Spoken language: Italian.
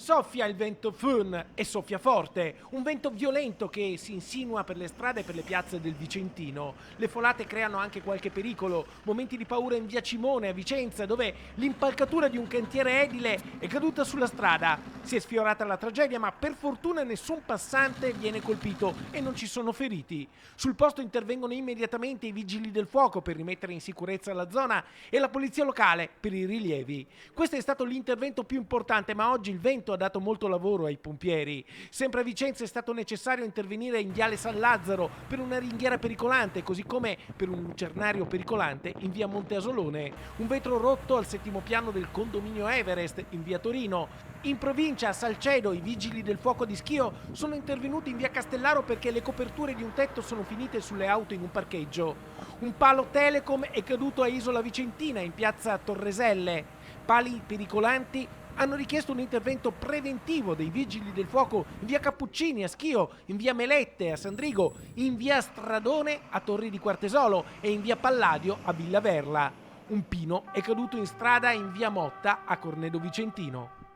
Soffia il vento Föhn e soffia forte, un vento violento che si insinua per le strade e per le piazze del Vicentino. Le folate creano anche qualche pericolo, momenti di paura in via Cimone a Vicenza, dove l'impalcatura di un cantiere edile è caduta sulla strada. Si è sfiorata la tragedia, ma per fortuna nessun passante viene colpito e non ci sono feriti. Sul posto intervengono immediatamente i vigili del fuoco per rimettere in sicurezza la zona e la polizia locale per i rilievi. Questo è stato l'intervento più importante, ma oggi il vento ha dato molto lavoro ai pompieri. Sempre a Vicenza è stato necessario intervenire in Viale San Lazzaro per una ringhiera pericolante, così come per un lucernario pericolante in via Monte Asolone. Un vetro rotto al settimo piano del condominio Everest in via Torino. In provincia, a Salcedo, i vigili del fuoco di Schio sono intervenuti in via Castellaro perché le coperture di un tetto sono finite sulle auto in un parcheggio. Un palo Telecom è caduto a Isola Vicentina, in piazza Torreselle. Pali pericolanti hanno richiesto un intervento preventivo dei vigili del fuoco in via Cappuccini a Schio, in via Melette a Sandrigo, in via Stradone a Torri di Quartesolo e in via Palladio a Villa Verla. Un pino è caduto in strada in via Motta a Cornedo Vicentino.